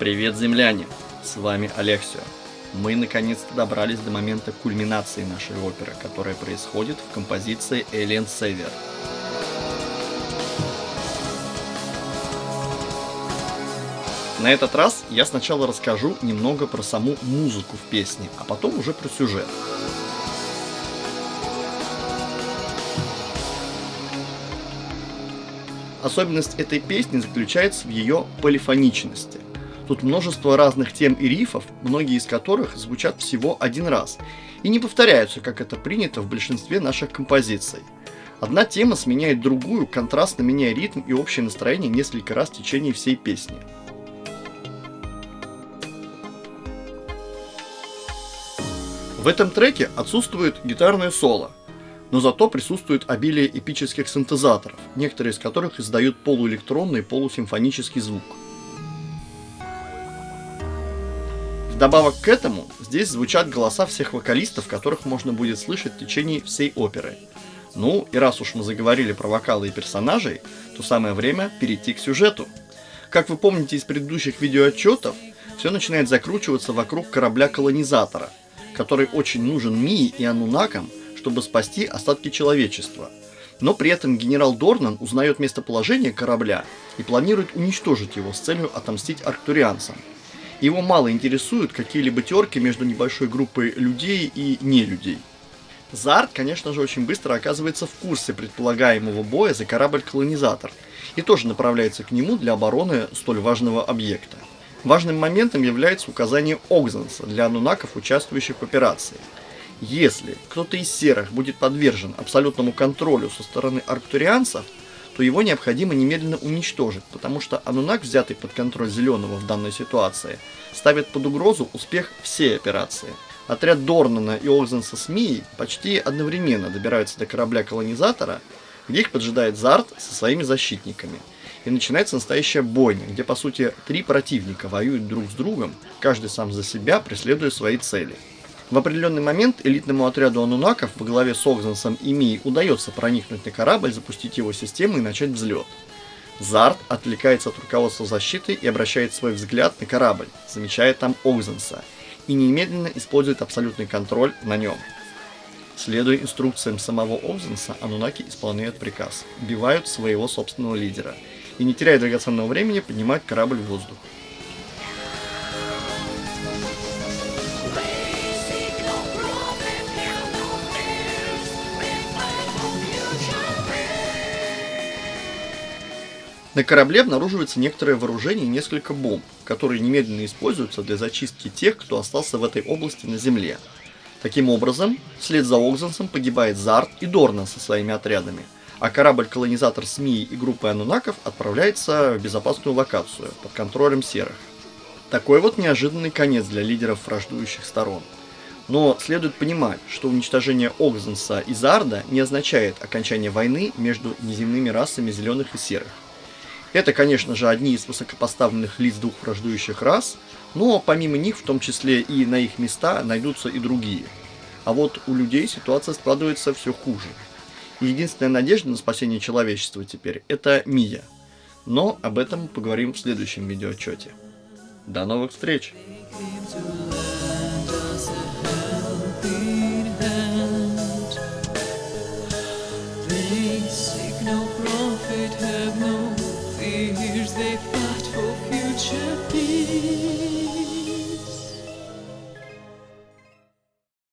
Привет, земляне! С вами Алексио. Мы наконец-то добрались до момента кульминации нашей оперы, которая происходит в композиции Alien Savior. На этот раз я сначала расскажу немного про саму музыку в песне, а потом уже про сюжет. Особенность этой песни заключается в ее полифоничности. Тут множество разных тем и рифов, многие из которых звучат всего один раз и не повторяются, как это принято в большинстве наших композиций. Одна тема сменяет другую, контрастно меняя ритм и общее настроение несколько раз в течение всей песни. В этом треке отсутствует гитарное соло, но зато присутствует обилие эпических синтезаторов, некоторые из которых издают полуэлектронный и полусимфонический звук. Вдобавок к этому, здесь звучат голоса всех вокалистов, которых можно будет слышать в течение всей оперы. Ну, и раз уж мы заговорили про вокалы и персонажей, то самое время перейти к сюжету. Как вы помните из предыдущих видеоотчетов, все начинает закручиваться вокруг корабля-колонизатора, который очень нужен Мии и Ануннакам, чтобы спасти остатки человечества. Но при этом генерал Дорнан узнает местоположение корабля и планирует уничтожить его с целью отомстить арктурианцам. Его мало интересуют какие-либо терки между небольшой группой людей и нелюдей. Зард, конечно же, очень быстро оказывается в курсе предполагаемого боя за корабль-колонизатор и тоже направляется к нему для обороны столь важного объекта. Важным моментом является указание Огзенса для ануннаков, участвующих в операции. Если кто-то из серых будет подвержен абсолютному контролю со стороны арктурианцев, то его необходимо немедленно уничтожить, потому что ануннак, взятый под контроль зеленого в данной ситуации, ставит под угрозу успех всей операции. Отряд Дорнана и Огзенса с Мией почти одновременно добираются до корабля-колонизатора, где их поджидает Зард со своими защитниками. И начинается настоящая бойня, где по сути три противника воюют друг с другом, каждый сам за себя, преследуя свои цели. В определенный момент элитному отряду ануннаков во главе с Огзенсом и Мией удается проникнуть на корабль, запустить его систему и начать взлет. Зард отвлекается от руководства защиты и обращает свой взгляд на корабль, замечая там Огзенса, и немедленно использует абсолютный контроль на нем. Следуя инструкциям самого Огзенса, ануннаки исполняют приказ, убивают своего собственного лидера и, не теряя драгоценного времени, поднимают корабль в воздух. На корабле обнаруживается некоторое вооружение и несколько бомб, которые немедленно используются для зачистки тех, кто остался в этой области на Земле. Таким образом, вслед за Огзенсом погибает Зард и Дорнан со своими отрядами, а корабль-колонизатор с Мией и группой ануннаков отправляется в безопасную локацию под контролем серых. Такой вот неожиданный конец для лидеров враждующих сторон. Но следует понимать, что уничтожение Огзенса и Зарда не означает окончание войны между неземными расами зеленых и серых. Это, конечно же, одни из высокопоставленных лиц двух враждующих рас, но помимо них, в том числе и на их места, найдутся и другие. А вот у людей ситуация складывается все хуже. И единственная надежда на спасение человечества теперь – это Мия. Но об этом мы поговорим в следующем видеоотчете. До новых встреч! They fight for future